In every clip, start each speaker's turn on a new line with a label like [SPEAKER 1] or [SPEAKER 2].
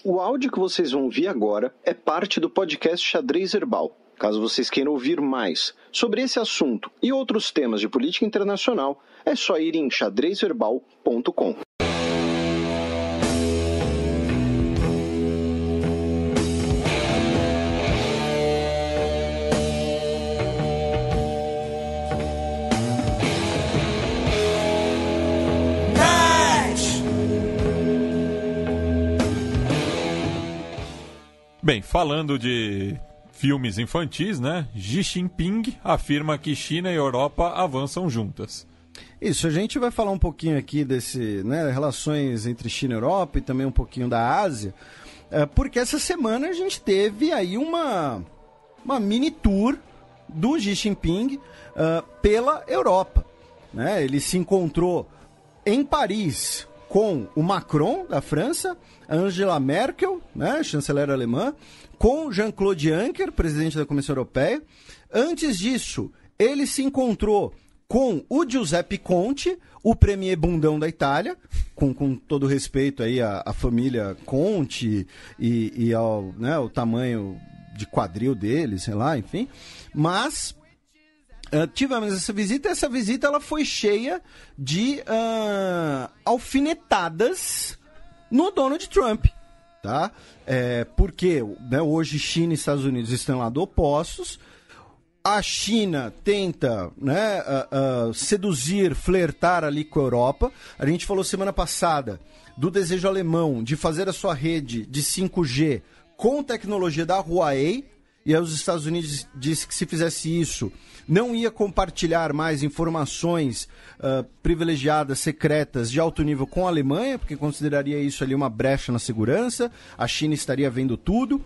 [SPEAKER 1] O áudio que vocês vão ouvir agora é parte do podcast Xadrez Herbal. Caso vocês queiram ouvir mais sobre esse assunto e outros temas de política internacional, é só ir em xadrezverbal.com.
[SPEAKER 2] Bem, falando de filmes infantis, né? Xi Jinping afirma que China e Europa avançam juntas.
[SPEAKER 3] Isso, a gente vai falar um pouquinho aqui desse, né, relações entre China e Europa e também um pouquinho da Ásia, porque essa semana a gente teve aí uma mini tour do Xi Jinping pela Europa, né? Ele se encontrou em Paris com o Macron, da França, Angela Merkel, né, chanceler alemã, com Jean-Claude Juncker, presidente da Comissão Europeia. Antes disso, ele se encontrou com o Giuseppe Conte, o premier bundão da Itália, com todo respeito aí à família Conte e ao, né, o tamanho de quadril dele, sei lá, enfim. Mas tivemos essa visita, e essa visita ela foi cheia de alfinetadas no Donald Trump, tá? Porque, né, hoje China e Estados Unidos estão lá opostos. A China tenta, né, seduzir, flertar ali com a Europa. A gente falou semana passada do desejo alemão de fazer a sua rede de 5G com tecnologia da Huawei. E aí os Estados Unidos disse que se fizesse isso, não ia compartilhar mais informações privilegiadas, secretas, de alto nível com a Alemanha, porque consideraria isso ali uma brecha na segurança. A China estaria vendo tudo.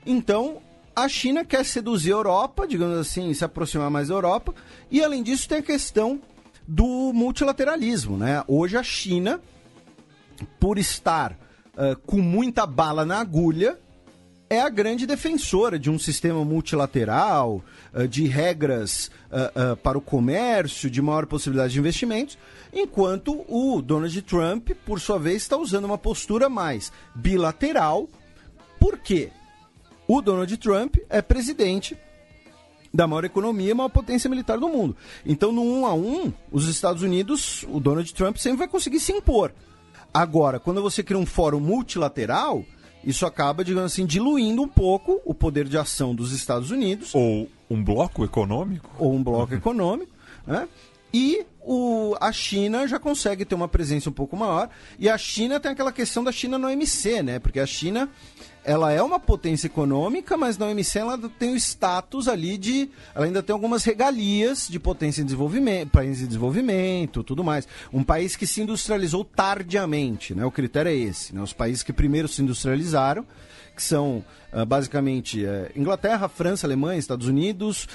[SPEAKER 3] Então, a China quer seduzir a Europa, digamos assim, se aproximar mais da Europa. E, além disso, tem a questão do multilateralismo, né? Hoje a China, por estar com muita bala na agulha, é a grande defensora de um sistema multilateral, de regras para o comércio, de maior possibilidade de investimentos, enquanto o Donald Trump, por sua vez, está usando uma postura mais bilateral. Por quê? O Donald Trump é presidente da maior economia e maior potência militar do mundo. Então, no 1 a 1, os Estados Unidos, o Donald Trump sempre vai conseguir se impor. Agora, quando você cria um fórum multilateral, isso acaba, digamos assim, diluindo um pouco o poder de ação dos Estados Unidos.
[SPEAKER 2] Ou um bloco econômico.
[SPEAKER 3] Ou um bloco econômico, né? E a China já consegue ter uma presença um pouco maior. E a China tem aquela questão da China na OMC, né? Porque a China, ela é uma potência econômica, mas na OMC ela tem o status ali de... Ela ainda tem algumas regalias de potência em desenvolvimento, país de desenvolvimento, tudo mais. Um país que se industrializou tardiamente, né? O critério é esse, né? Os países que primeiro se industrializaram, que são basicamente Inglaterra, França, Alemanha, Estados Unidos,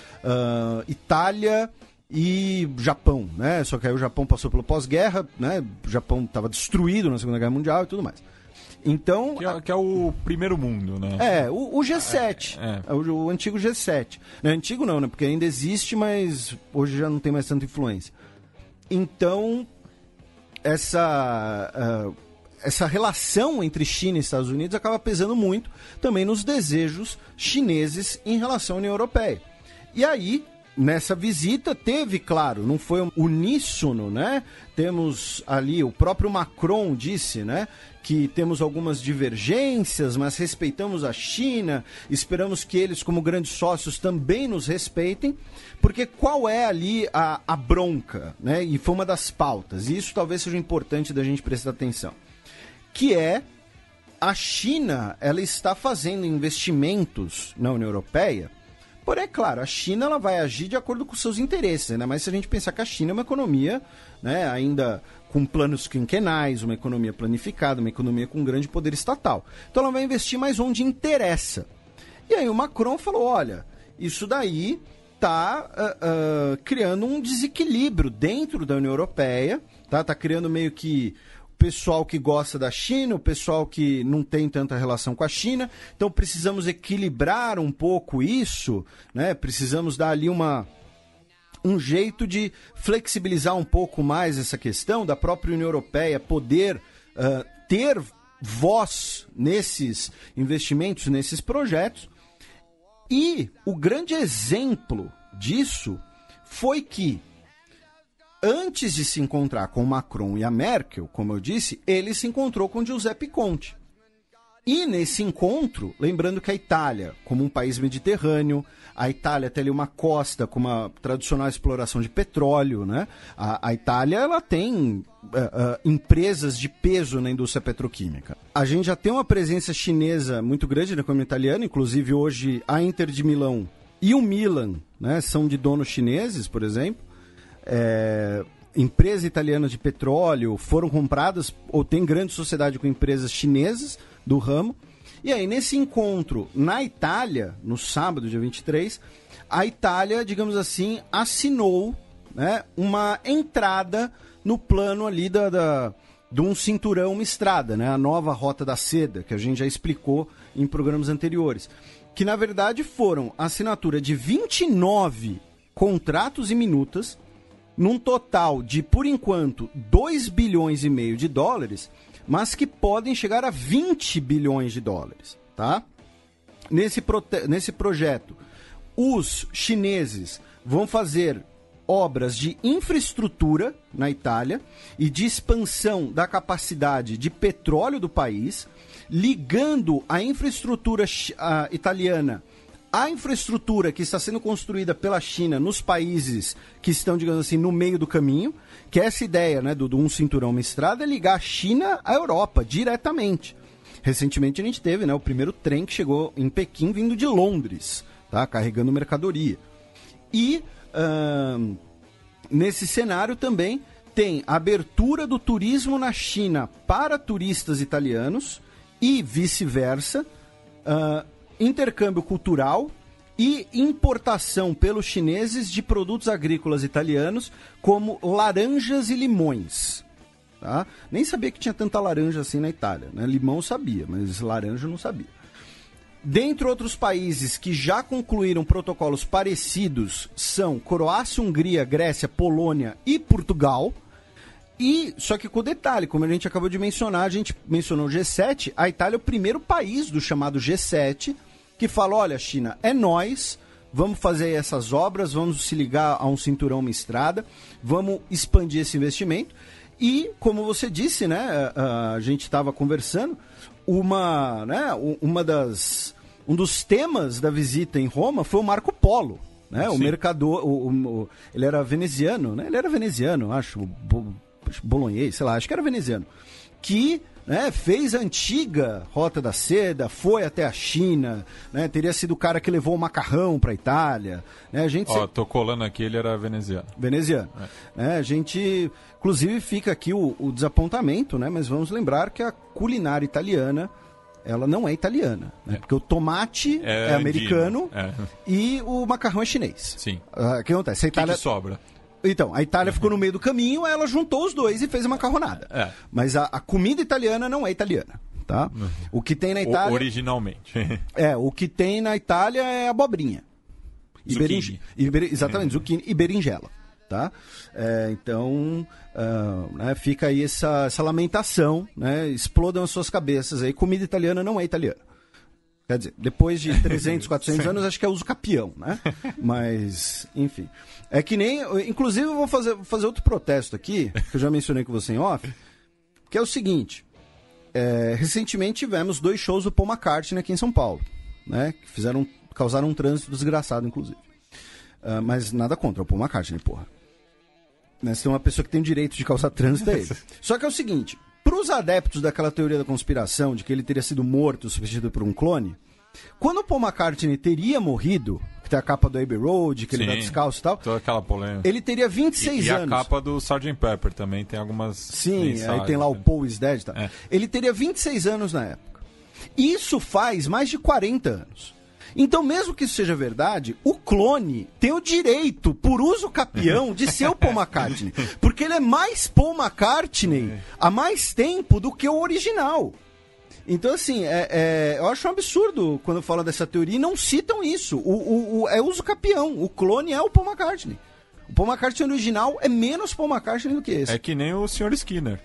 [SPEAKER 3] Itália e Japão, né? Só que aí o Japão passou pelo pós-guerra, né? O Japão estava destruído na Segunda Guerra Mundial e tudo mais. Então,
[SPEAKER 2] que é o primeiro mundo, né?
[SPEAKER 3] O G7, o antigo G7. Não é antigo não, né? Porque ainda existe, mas hoje já não tem mais tanta influência. Então, essa relação entre China e Estados Unidos acaba pesando muito também nos desejos chineses em relação à União Europeia. E aí, nessa visita teve, claro, não foi uníssono, né? Temos ali, o próprio Macron disse, né, que temos algumas divergências, mas respeitamos a China, esperamos que eles, como grandes sócios, também nos respeitem, porque qual é ali a bronca, né? E foi uma das pautas, e isso talvez seja importante da gente prestar atenção, que é a China, ela está fazendo investimentos na União Europeia. Porém, é claro, a China ela vai agir de acordo com seus interesses, ainda mais se a gente pensar que a China é uma economia, né, ainda com planos quinquenais, uma economia planificada, uma economia com grande poder estatal. Então ela vai investir mais onde interessa. E aí o Macron falou, olha, isso daí está criando um desequilíbrio dentro da União Europeia, tá criando meio que pessoal que gosta da China, o pessoal que não tem tanta relação com a China. Então precisamos equilibrar um pouco isso, né? Precisamos dar ali um jeito de flexibilizar um pouco mais essa questão da própria União Europeia poder ter voz nesses investimentos, nesses projetos. E o grande exemplo disso foi que, antes de se encontrar com o Macron e a Merkel, como eu disse, ele se encontrou com Giuseppe Conte. E nesse encontro, lembrando que a Itália, como um país mediterrâneo, a Itália tem ali uma costa com uma tradicional exploração de petróleo, né? A Itália, ela tem empresas de peso na indústria petroquímica. A gente já tem uma presença chinesa muito grande na economia italiana, inclusive hoje a Inter de Milão e o Milan, né, são de donos chineses, por exemplo. Empresas italianas de petróleo foram compradas, ou tem grande sociedade com empresas chinesas do ramo. E aí, nesse encontro na Itália, no sábado, dia 23, a Itália, digamos assim, assinou, né, uma entrada no plano ali de um cinturão, uma estrada, né, a nova Rota da Seda, que a gente já explicou em programas anteriores. Que, na verdade, foram a assinatura de 29 contratos e minutas, num total de, por enquanto, 2,5 bilhões de dólares, mas que podem chegar a 20 bilhões de dólares, tá? Nesse projeto, os chineses vão fazer obras de infraestrutura na Itália e de expansão da capacidade de petróleo do país, ligando a infraestrutura italiana à infraestrutura que está sendo construída pela China nos países que estão, digamos assim, no meio do caminho, que é essa ideia, né, do um cinturão, uma estrada, é ligar a China à Europa diretamente. Recentemente a gente teve, né, o primeiro trem que chegou em Pequim vindo de Londres, tá, carregando mercadoria. E nesse cenário também tem a abertura do turismo na China para turistas italianos e vice-versa, intercâmbio cultural e importação pelos chineses de produtos agrícolas italianos como laranjas e limões. Tá? Nem sabia que tinha tanta laranja assim na Itália, né? Limão eu sabia, mas laranja eu não sabia. Dentre outros países que já concluíram protocolos parecidos são Croácia, Hungria, Grécia, Polônia e Portugal. E, só que com detalhe, como a gente acabou de mencionar, a gente mencionou o G7, a Itália é o primeiro país do chamado G7 que fala, olha, China, é nós, vamos fazer essas obras, vamos se ligar a um cinturão, uma estrada, vamos expandir esse investimento. E, como você disse, né, a gente estava conversando, um dos temas da visita em Roma foi o Marco Polo, né, o mercador, ele era veneziano, né, acho, bolonhês, sei lá, acho que era veneziano, que, né, fez a antiga Rota da Seda, foi até a China, né, teria sido o cara que levou o macarrão para a Itália. Né,
[SPEAKER 2] tô colando aqui, ele era veneziano.
[SPEAKER 3] A gente, inclusive, fica aqui o desapontamento, né, mas vamos lembrar que a culinária italiana, ela não é italiana, né, porque o tomate é americano e o macarrão é chinês.
[SPEAKER 2] Sim.
[SPEAKER 3] O que acontece? A Itália...
[SPEAKER 2] que sobra?
[SPEAKER 3] Então, a Itália ficou no meio do caminho, ela juntou os dois e fez a macarronada. Mas a comida italiana não é italiana, tá? O que tem na Itália...
[SPEAKER 2] Originalmente.
[SPEAKER 3] O que tem na Itália é abobrinha. Exatamente, zucchini e berinjela, tá? Então, né, fica aí essa lamentação, né? Explodam as suas cabeças aí, comida italiana não é italiana. Quer dizer, depois de 300, 400 anos, acho que é uso capião, né? Mas, enfim. É que nem... Inclusive, eu vou fazer outro protesto aqui, que eu já mencionei com você em off, que é o seguinte. Recentemente tivemos 2 shows do Paul McCartney aqui em São Paulo, né? Que causaram um trânsito desgraçado, inclusive. Mas nada contra o Paul McCartney, porra. Né? Se tem uma pessoa que tem o direito de causar trânsito, é ele. Só que é o seguinte... Para os adeptos daquela teoria da conspiração de que ele teria sido morto, substituído por um clone, quando o Paul McCartney teria morrido, que tem a capa do Abbey Road, que ele tá descalço e tal,
[SPEAKER 2] toda aquela polêmica.
[SPEAKER 3] Ele teria 26 anos.
[SPEAKER 2] E a capa do Sgt. Pepper também tem algumas...
[SPEAKER 3] Sim,
[SPEAKER 2] mensagens,
[SPEAKER 3] aí tem lá o Paul is Dead. Tá? Ele teria 26 anos na época. Isso faz mais de 40 anos. Então, mesmo que isso seja verdade, o clone tem o direito, por uso capião, de ser o Paul McCartney. Porque ele é mais Paul McCartney há mais tempo do que o original. Então, assim, eu acho um absurdo quando falam dessa teoria e não citam isso. É uso capião. O clone é o Paul McCartney. O Paul McCartney original é menos Paul McCartney do que esse.
[SPEAKER 2] É que nem o Sr. Skinner,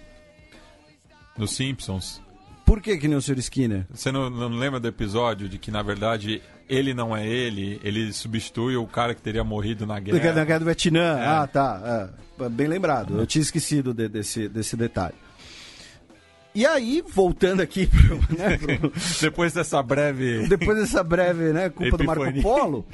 [SPEAKER 2] dos Simpsons.
[SPEAKER 3] Por que nem o Sr. Skinner?
[SPEAKER 2] Você não lembra do episódio de que, na verdade, ele não é ele substitui o cara que teria morrido na guerra?
[SPEAKER 3] Na guerra do Vietnã. Ah, tá. Bem lembrado. Eu tinha esquecido desse detalhe. E aí, voltando aqui
[SPEAKER 2] Depois dessa breve,
[SPEAKER 3] né, culpa do Marco Polo...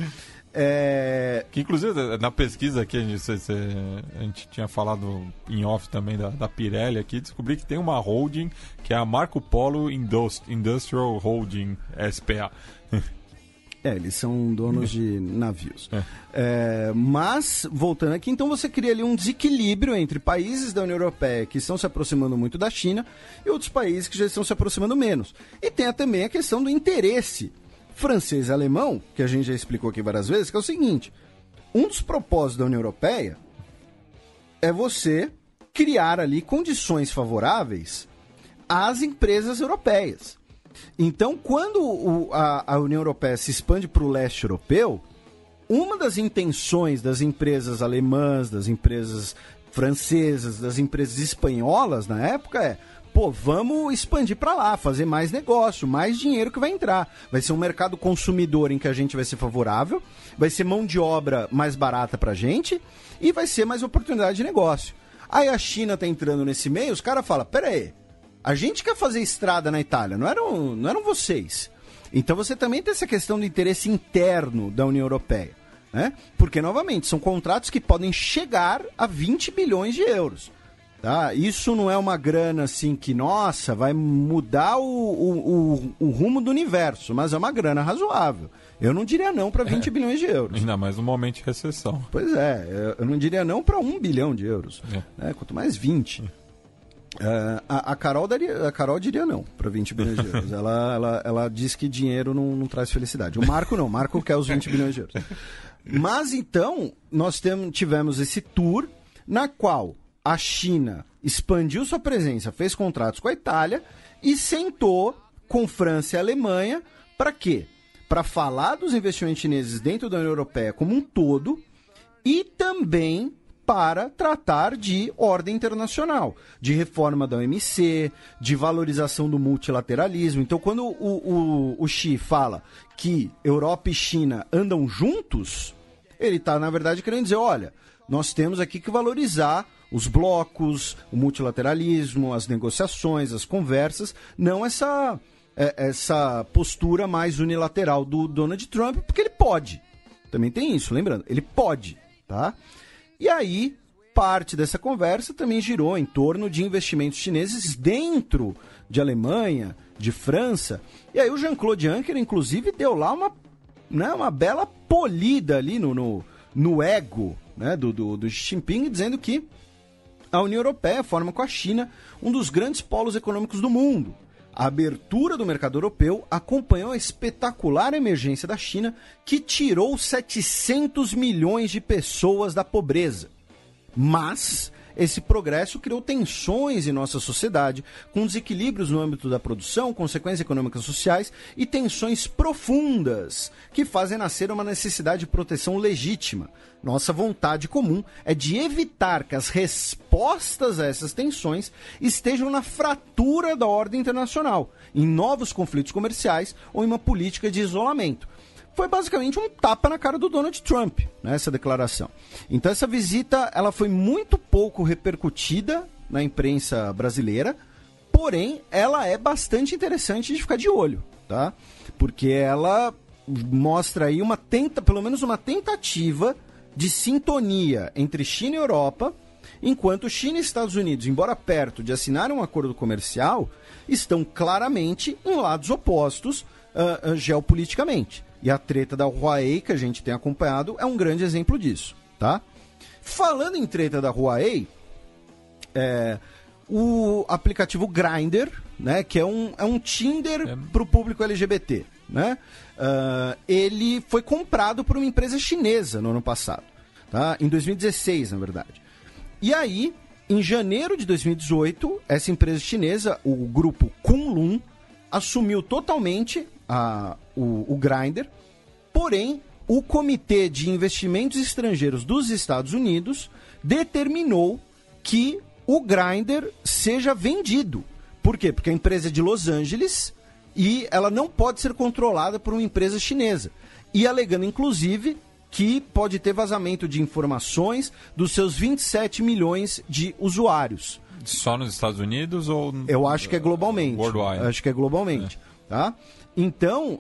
[SPEAKER 2] Que inclusive na pesquisa aqui a gente tinha falado em off também da Pirelli aqui, descobri que tem uma holding que é a Marco Polo Industrial Holding S.p.A.
[SPEAKER 3] Eles são donos de navios. Mas, voltando aqui, então você cria ali um desequilíbrio entre países da União Europeia que estão se aproximando muito da China e outros países que já estão se aproximando menos. E tem também a questão do interesse francês e alemão, que a gente já explicou aqui várias vezes, que é o seguinte: um dos propósitos da União Europeia é você criar ali condições favoráveis às empresas europeias. Então, quando a União Europeia se expande para o leste europeu, uma das intenções das empresas alemãs, das empresas francesas, das empresas espanholas na época é: vamos expandir para lá, fazer mais negócio, mais dinheiro que vai entrar. Vai ser um mercado consumidor em que a gente vai ser favorável, vai ser mão de obra mais barata para a gente e vai ser mais oportunidade de negócio. Aí a China tá entrando nesse meio, os caras falam: pera aí, a gente quer fazer estrada na Itália, não eram vocês. Então você também tem essa questão do interesse interno da União Europeia, né? Porque, novamente, são contratos que podem chegar a 20 bilhões de euros. Tá? Isso não é uma grana assim que, nossa, vai mudar o rumo do universo, mas é uma grana razoável. Eu não diria não para 20 bilhões de euros.
[SPEAKER 2] Ainda mais no momento de recessão.
[SPEAKER 3] Pois é, eu não diria não para 1 bilhão de euros. Né? Quanto mais 20. A Carol diria não para 20 bilhões de euros. Ela diz que dinheiro não traz felicidade. O Marco não, o Marco quer os 20 bilhões de euros. Mas então, nós tivemos esse tour na qual a China expandiu sua presença, fez contratos com a Itália e sentou com França e Alemanha para quê? Para falar dos investimentos chineses dentro da União Europeia como um todo e também para tratar de ordem internacional, de reforma da OMC, de valorização do multilateralismo. Então, quando o Xi fala que Europa e China andam juntos, ele está, na verdade, querendo dizer: olha, nós temos aqui que valorizar os blocos, o multilateralismo, as negociações, as conversas, não essa postura mais unilateral do Donald Trump, porque ele pode. Também tem isso, lembrando, ele pode, tá? E aí, parte dessa conversa também girou em torno de investimentos chineses dentro de Alemanha, de França. E aí o Jean-Claude Juncker, inclusive, deu lá uma bela polida ali no ego, né, do Xi Jinping, dizendo que a União Europeia forma com a China um dos grandes polos econômicos do mundo. A abertura do mercado europeu acompanhou a espetacular emergência da China, que tirou 700 milhões de pessoas da pobreza. Mas esse progresso criou tensões em nossa sociedade, com desequilíbrios no âmbito da produção, consequências econômicas e sociais e tensões profundas que fazem nascer uma necessidade de proteção legítima. Nossa vontade comum é de evitar que as respostas a essas tensões estejam na fratura da ordem internacional, em novos conflitos comerciais ou em uma política de isolamento. Foi basicamente um tapa na cara do Donald Trump, né, essa declaração. Então essa visita ela foi muito pouco repercutida na imprensa brasileira, porém ela é bastante interessante de ficar de olho, tá? Porque ela mostra aí pelo menos uma tentativa de sintonia entre China e Europa, enquanto China e Estados Unidos, embora perto de assinar um acordo comercial, estão claramente em lados opostos geopoliticamente. E a treta da Huawei, que a gente tem acompanhado, é um grande exemplo disso, tá? Falando em treta da Huawei, o aplicativo Grindr, né, que é um Tinder para o público LGBT, né? Ele foi comprado por uma empresa chinesa no ano passado, tá? Em 2016, na verdade. E aí, em janeiro de 2018, essa empresa chinesa, o grupo Kunlun, assumiu totalmente o Grindr, porém, o Comitê de Investimentos Estrangeiros dos Estados Unidos determinou que o Grindr seja vendido Por quê? Porque a empresa é de Los Angeles e ela não pode ser controlada por uma empresa chinesa. E alegando, inclusive, que pode ter vazamento de informações dos seus 27 milhões de usuários.
[SPEAKER 2] Só nos Estados Unidos ou...
[SPEAKER 3] Eu acho que é globalmente.
[SPEAKER 2] Worldwide.
[SPEAKER 3] Acho que é globalmente. Tá? Então,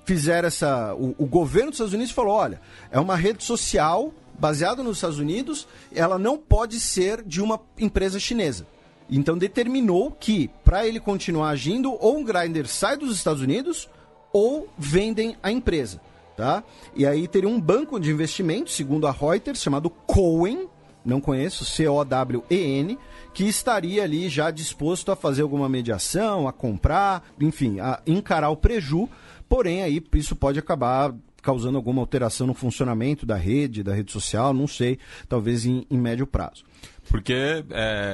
[SPEAKER 3] fizeram essa... O governo dos Estados Unidos falou, olha, é uma rede social baseada nos Estados Unidos, ela não pode ser de uma empresa chinesa. Então determinou que, para ele continuar agindo, ou o Grindr sai dos Estados Unidos, ou vendem a empresa. Tá? E aí teria um banco de investimentos, segundo a Reuters, chamado Cowen, não conheço, C-O-W-E-N, que estaria ali já disposto a fazer alguma mediação, a comprar, enfim, a encarar o preju, porém aí isso pode acabar causando alguma alteração no funcionamento da rede social, não sei, talvez em médio prazo.
[SPEAKER 2] Porque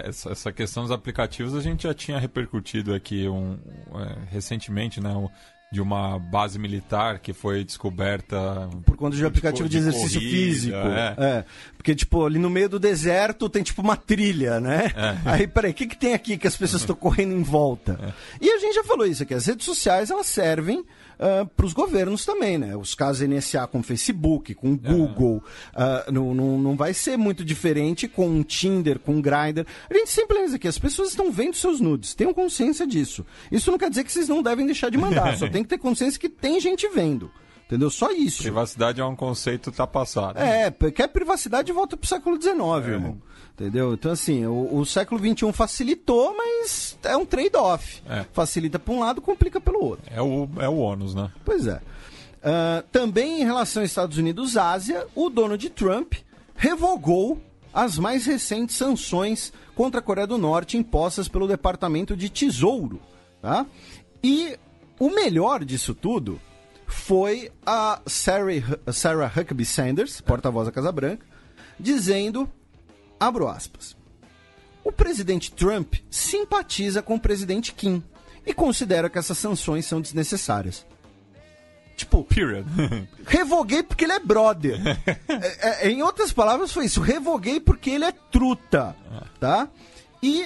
[SPEAKER 2] essa questão dos aplicativos a gente já tinha repercutido aqui recentemente, né? De uma base militar que foi descoberta...
[SPEAKER 3] Por conta de um aplicativo de exercício corrida, físico. Porque, tipo, ali no meio do deserto tem, tipo, uma trilha, né? Aí, peraí, o que tem aqui que as pessoas estão correndo em volta? E a gente já falou isso aqui, as redes sociais, elas servem para os governos também, né? Os casos NSA com Facebook, com Google, não vai ser muito diferente com o Tinder, com o Grindr. A gente sempre lembra aqui, as pessoas estão vendo seus nudes, tenham consciência disso. Isso não quer dizer que vocês não devem deixar de mandar, só tem que ter consciência que tem gente vendo. Entendeu? Só isso.
[SPEAKER 2] Privacidade é um conceito ultrapassado.
[SPEAKER 3] Quer privacidade, volta pro século XIX, irmão. Entendeu? Então, assim, o século XXI facilitou, mas é um trade-off. Facilita para um lado, complica pelo outro.
[SPEAKER 2] É o ônus, né?
[SPEAKER 3] Pois é. Também em relação aos Estados Unidos-Ásia, o Donald Trump revogou as mais recentes sanções contra a Coreia do Norte impostas pelo Departamento de Tesouro. Tá? E o melhor disso tudo foi a Sarah Huckabee Sanders, porta-voz da Casa Branca, dizendo, abro aspas, o presidente Trump simpatiza com o presidente Kim e considera que essas sanções são desnecessárias. Tipo,
[SPEAKER 2] period.
[SPEAKER 3] Revoguei porque ele é brother. Em outras palavras foi isso, revoguei porque ele é truta, tá? E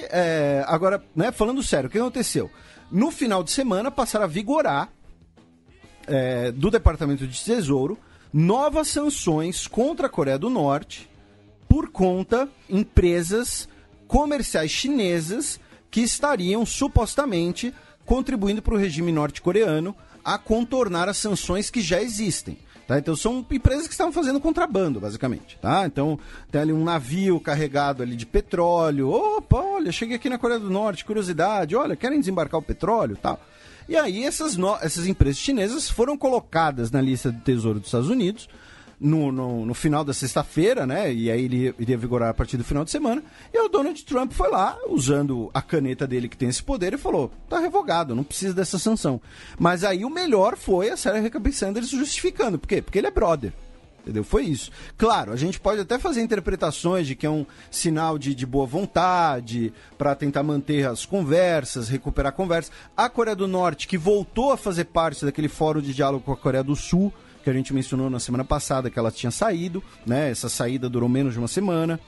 [SPEAKER 3] agora, né, falando sério, o que aconteceu? No final de semana passaram a vigorar do Departamento de Tesouro novas sanções contra a Coreia do Norte por conta de empresas comerciais chinesas que estariam supostamente contribuindo para o regime norte-coreano a contornar as sanções que já existem. Tá? Então são empresas que estavam fazendo contrabando, basicamente. Tá? Então tem ali um navio carregado ali de petróleo. Opa, olha, cheguei aqui na Coreia do Norte, curiosidade, olha, querem desembarcar o petróleo e tal. E aí essas empresas chinesas foram colocadas na lista do Tesouro dos Estados Unidos no final da sexta-feira, né? E aí ele iria vigorar a partir do final de semana. E o Donald Trump foi lá, usando a caneta dele que tem esse poder, e falou, tá revogado, não precisa dessa sanção. Mas aí o melhor foi a Sarah Huckabee Sanders justificando. Por quê? Porque ele é brother. Entendeu? Foi isso. Claro, a gente pode até fazer interpretações de que é um sinal de boa vontade para tentar manter as conversas, recuperar a conversa. A Coreia do Norte, que voltou a fazer parte daquele fórum de diálogo com a Coreia do Sul, que a gente mencionou na semana passada, que ela tinha saído, né? Essa saída durou menos de uma semana.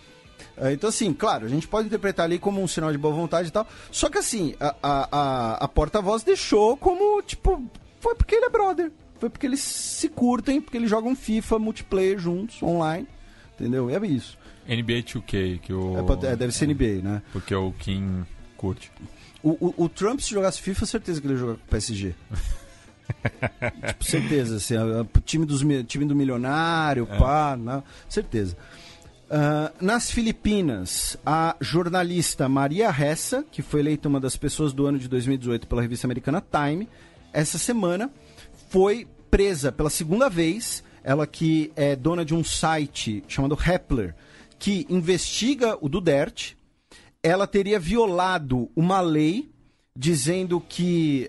[SPEAKER 3] Então, assim, claro, a gente pode interpretar ali como um sinal de boa vontade e tal. Só que, assim, a porta-voz deixou como, tipo, foi porque ele é brother. Foi porque eles se curtem, porque eles jogam FIFA multiplayer juntos, online, entendeu? É isso.
[SPEAKER 2] NBA 2K, que o...
[SPEAKER 3] deve ser NBA, né?
[SPEAKER 2] Porque o Kim curte.
[SPEAKER 3] O Trump, se jogasse FIFA, certeza que ele ia jogar com o PSG. Tipo, certeza, assim, time do milionário, pá, não, certeza. Nas Filipinas, a jornalista Maria Ressa, que foi eleita uma das pessoas do ano de 2018 pela revista americana Time, essa semana foi presa pela segunda vez, ela que é dona de um site chamado Rappler, que investiga o Duterte. Ela teria violado uma lei dizendo que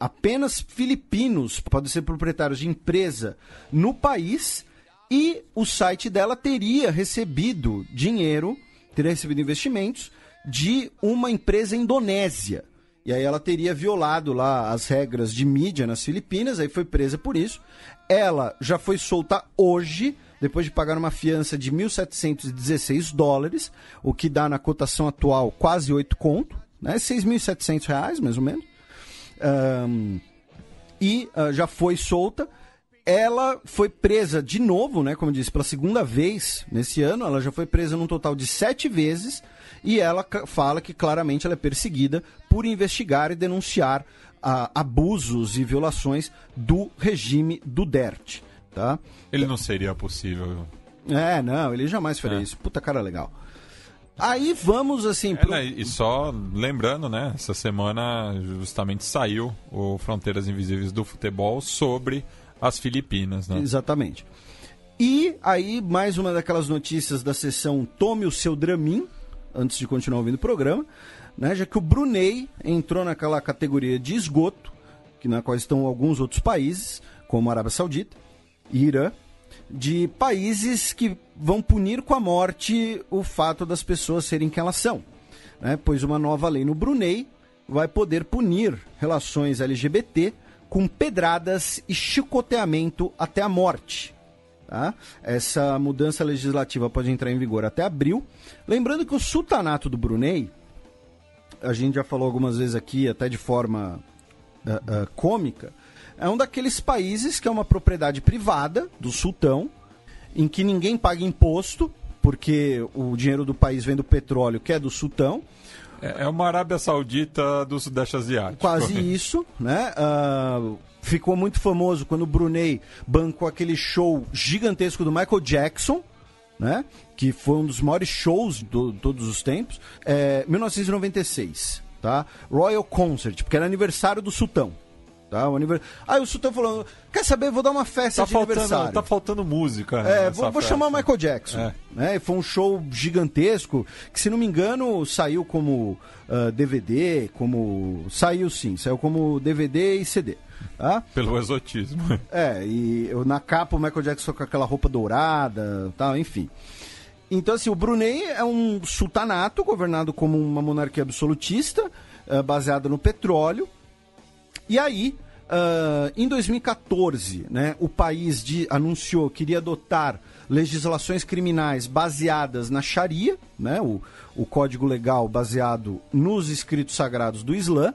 [SPEAKER 3] apenas filipinos podem ser proprietários de empresa no país, e o site dela teria recebido dinheiro, teria recebido investimentos de uma empresa indonésia. E aí ela teria violado lá as regras de mídia nas Filipinas, aí foi presa por isso. Ela já foi solta hoje, depois de pagar uma fiança de $1.716, o que dá na cotação atual quase 8 conto, né? R$6.700, mais ou menos. Já foi solta. Ela foi presa de novo, né, como eu disse, pela segunda vez nesse ano. Ela já foi presa num total de 7 vezes e ela fala que claramente ela é perseguida por investigar e denunciar abusos e violações do regime Duterte, tá?
[SPEAKER 2] Ele não seria possível.
[SPEAKER 3] Não, ele jamais faria isso. Puta cara legal. Aí vamos assim...
[SPEAKER 2] E só lembrando, né, essa semana justamente saiu o Fronteiras Invisíveis do Futebol sobre as Filipinas, né?
[SPEAKER 3] Exatamente. E aí, mais uma daquelas notícias da sessão Tome o Seu Dramin, antes de continuar ouvindo o programa, né, já que o Brunei entrou naquela categoria de esgoto, na qual estão alguns outros países, como a Arábia Saudita e Irã, de países que vão punir com a morte o fato das pessoas serem quem elas são, né? Pois uma nova lei no Brunei vai poder punir relações LGBT com pedradas e chicoteamento até a morte. Tá? Essa mudança legislativa pode entrar em vigor até abril. Lembrando que o sultanato do Brunei, a gente já falou algumas vezes aqui, até de forma cômica, é um daqueles países que é uma propriedade privada do sultão, em que ninguém paga imposto, porque o dinheiro do país vem do petróleo, que é do sultão.
[SPEAKER 2] É uma Arábia Saudita do Sudeste Asiático.
[SPEAKER 3] Quase isso, né? Ficou muito famoso quando o Brunei bancou aquele show gigantesco do Michael Jackson, né? Que foi um dos maiores shows de todos os tempos. 1996, tá? Royal Concert, porque era aniversário do sultão. Tá? Aí o sultão falou, quer saber, vou dar uma festa de aniversário.
[SPEAKER 2] Tá faltando música, né,
[SPEAKER 3] vou chamar o Michael Jackson. Né? Foi um show gigantesco, que se não me engano saiu como DVD, saiu como DVD e CD. Tá?
[SPEAKER 2] Pelo exotismo.
[SPEAKER 3] E na capa o Michael Jackson com aquela roupa dourada, tal, enfim. Então assim, o Brunei é um sultanato governado como uma monarquia absolutista, baseada no petróleo. E aí, em 2014, né, o país anunciou que iria adotar legislações criminais baseadas na Sharia, né, o código legal baseado nos escritos sagrados do Islã.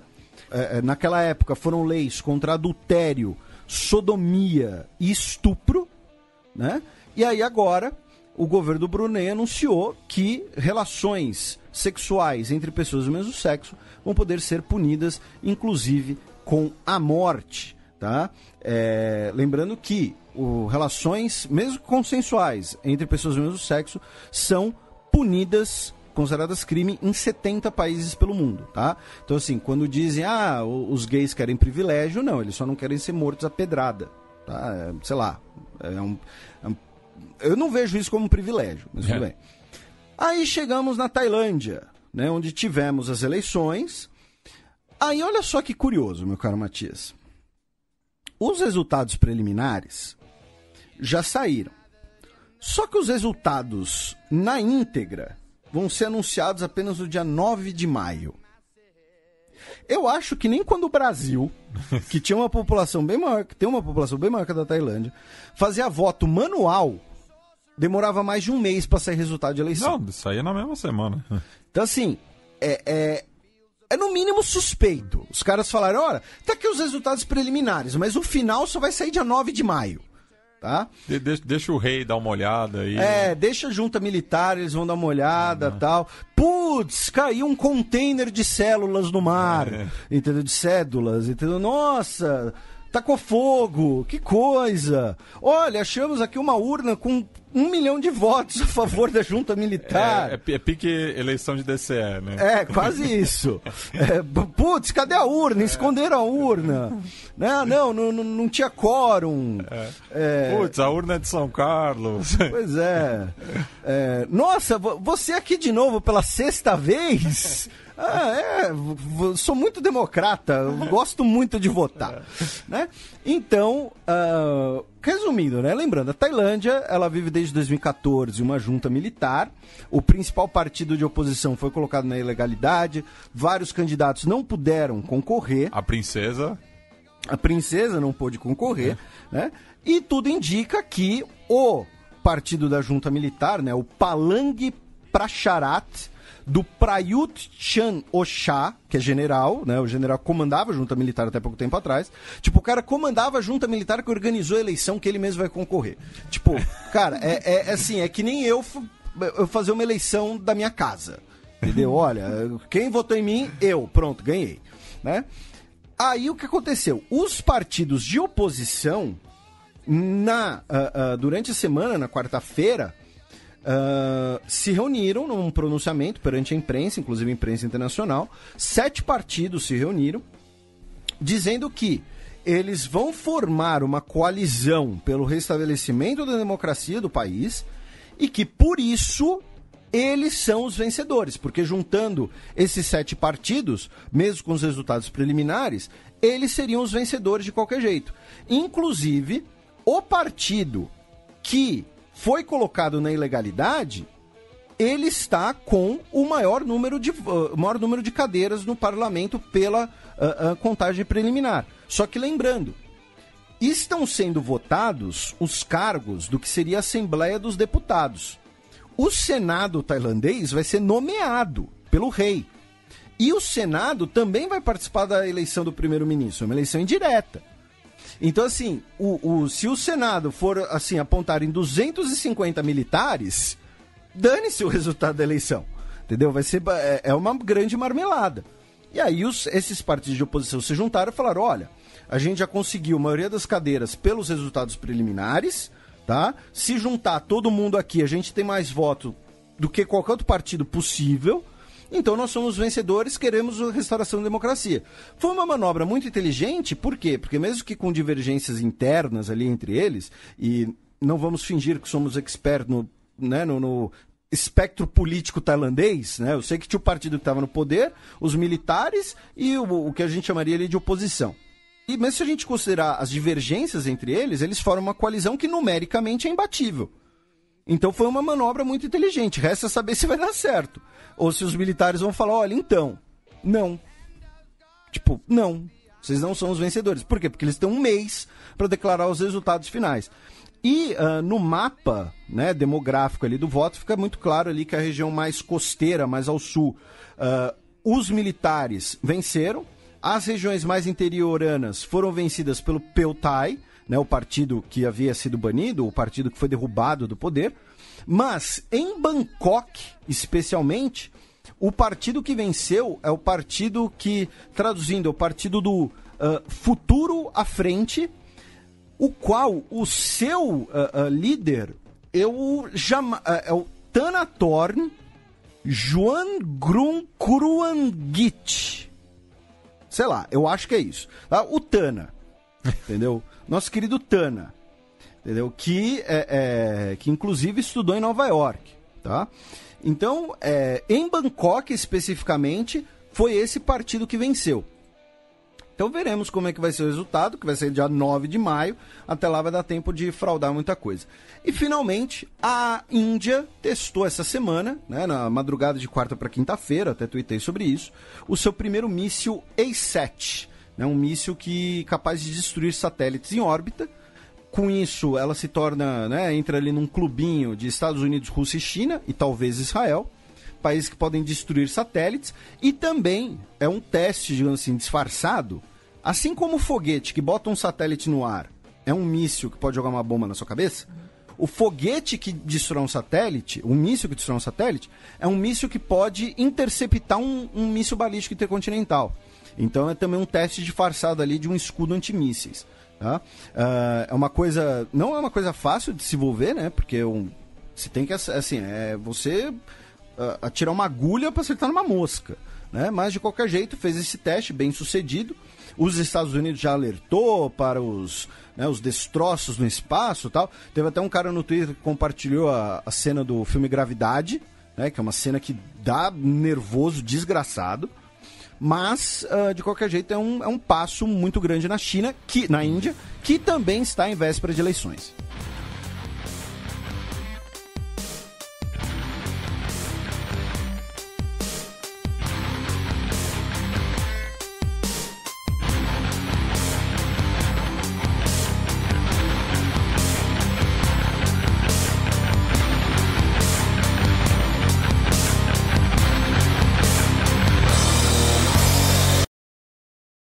[SPEAKER 3] Naquela época foram leis contra adultério, sodomia e estupro, né? E aí agora o governo do Brunei anunciou que relações sexuais entre pessoas do mesmo sexo vão poder ser punidas, inclusive com a morte, tá? Lembrando que relações, mesmo consensuais, entre pessoas do mesmo sexo, são punidas, consideradas crime, em 70 países pelo mundo, tá? Então, assim, quando dizem, os gays querem privilégio, não, eles só não querem ser mortos a pedrada, tá? Sei lá, eu não vejo isso como um privilégio, mas tudo bem. Aí chegamos na Tailândia, né, onde tivemos as eleições. Aí olha só que curioso, meu caro Matias. Os resultados preliminares já saíram. Só que os resultados na íntegra vão ser anunciados apenas no dia 9 de maio. Eu acho que nem quando o Brasil, que tinha uma população bem maior, que tem uma população bem maior que a da Tailândia, fazia voto manual, demorava mais de um mês para sair resultado de eleição.
[SPEAKER 2] Não, saía na mesma semana.
[SPEAKER 3] Então assim, é no mínimo suspeito. Os caras falaram, olha, tá aqui os resultados preliminares, mas o final só vai sair dia 9 de maio. Tá?
[SPEAKER 2] Deixa o rei dar uma olhada aí.
[SPEAKER 3] Deixa a junta militar, eles vão dar uma olhada e tal. Putz, caiu um container de células no mar. Entendeu? De cédulas, entendeu? Nossa, tacou fogo, que coisa. Olha, achamos aqui uma urna com 1 milhão de votos a favor da junta militar.
[SPEAKER 2] É pique eleição de DCE, né?
[SPEAKER 3] Quase isso. Putz, cadê a urna? Esconderam a urna. Não tinha quórum.
[SPEAKER 2] Putz, a urna é de São Carlos.
[SPEAKER 3] Pois é. Nossa, você aqui de novo pela 6ª vez? Sou muito democrata, gosto muito de votar, né? Então, resumindo, né? Lembrando, a Tailândia, ela vive desde 2014 uma junta militar, o principal partido de oposição foi colocado na ilegalidade, vários candidatos não puderam concorrer.
[SPEAKER 2] A princesa
[SPEAKER 3] não pôde concorrer, né? E tudo indica que o partido da junta militar, né, o Palang Pracharat, do Prayut Chan-o-cha, que é general, né? O general comandava a junta militar até pouco tempo atrás. Tipo, o cara comandava a junta militar que organizou a eleição que ele mesmo vai concorrer. Tipo, cara, assim, é que nem eu fazer uma eleição da minha casa. Entendeu? Olha, quem votou em mim, eu. Pronto, ganhei. Né? Aí o que aconteceu? Os partidos de oposição, durante a semana, na quarta-feira, se reuniram num pronunciamento perante a imprensa, inclusive a imprensa internacional. 7 partidos se reuniram, dizendo que eles vão formar uma coalizão pelo restabelecimento da democracia do país e que, por isso, eles são os vencedores, porque juntando esses 7 partidos, mesmo com os resultados preliminares, eles seriam os vencedores de qualquer jeito. Inclusive, o partido que foi colocado na ilegalidade, ele está com o maior número de cadeiras no parlamento pela contagem preliminar. Só que lembrando, estão sendo votados os cargos do que seria a Assembleia dos Deputados. O Senado tailandês vai ser nomeado pelo rei. E o Senado também vai participar da eleição do primeiro-ministro, uma eleição indireta. Então, assim, se o Senado for assim, apontar em 250 militares, dane-se o resultado da eleição. Entendeu? Vai ser uma grande marmelada. E aí esses partidos de oposição se juntaram e falaram, olha, a gente já conseguiu a maioria das cadeiras pelos resultados preliminares, tá? Se juntar todo mundo aqui, a gente tem mais voto do que qualquer outro partido possível. Então nós somos vencedores, queremos a restauração da democracia. Foi uma manobra muito inteligente, por quê? Porque mesmo que com divergências internas ali entre eles, e não vamos fingir que somos expertos no espectro político tailandês, né? Eu sei que tinha o partido que estava no poder, os militares e o que a gente chamaria ali de oposição. E mesmo se a gente considerar as divergências entre eles formam uma coalizão que numericamente é imbatível. Então foi uma manobra muito inteligente. Resta saber se vai dar certo. Ou se os militares vão falar, olha, então, não. Tipo, não. Vocês não são os vencedores. Por quê? Porque eles têm um mês para declarar os resultados finais. E no mapa, né, demográfico ali do voto, fica muito claro ali que a região mais costeira, mais ao sul, os militares venceram. As regiões mais interioranas foram vencidas pelo Pheu Thai, né, o partido que havia sido banido, o partido que foi derrubado do poder. Mas em Bangkok, especialmente, o partido que venceu é o partido que, traduzindo, é o partido do Futuro à Frente, o qual o seu líder é o Thanatorn Juangruangkruangit. Sei lá, eu acho que é isso. Tá? O Tana, entendeu? Nosso querido Tana, entendeu? Que inclusive estudou em Nova York, tá? Então, em Bangkok especificamente, foi esse partido que venceu. Então veremos como é que vai ser o resultado, que vai ser dia 9 de maio. Até lá vai dar tempo de fraudar muita coisa. E finalmente, a Índia testou essa semana, né, na madrugada de quarta para quinta-feira, até tuitei sobre isso, o seu primeiro míssil A-7, né, um míssil capaz de destruir satélites em órbita. Com isso, ela se torna, né, entra ali num clubinho de Estados Unidos, Rússia e China, e talvez Israel, países que podem destruir satélites, e também é um teste, digamos assim, disfarçado. Assim como o foguete que bota um satélite no ar é um míssil que pode jogar uma bomba na sua cabeça, o foguete que destrói um satélite, o míssil que destrói um satélite, é um míssil que pode interceptar um míssil balístico intercontinental. Então é também um teste disfarçado ali de um escudo antimísseis. Tá? Não é uma coisa fácil de se envolver, né? Porque você tem que, assim, você atirar uma agulha para acertar numa mosca, né? Mas de qualquer jeito fez esse teste bem sucedido. Os Estados Unidos já alertou para os destroços no espaço e tal. Teve até um cara no Twitter que compartilhou a cena do filme Gravidade, né? Que é uma cena que dá nervoso, desgraçado. Mas, de qualquer jeito, é um passo muito grande na Índia, que também está em véspera de eleições.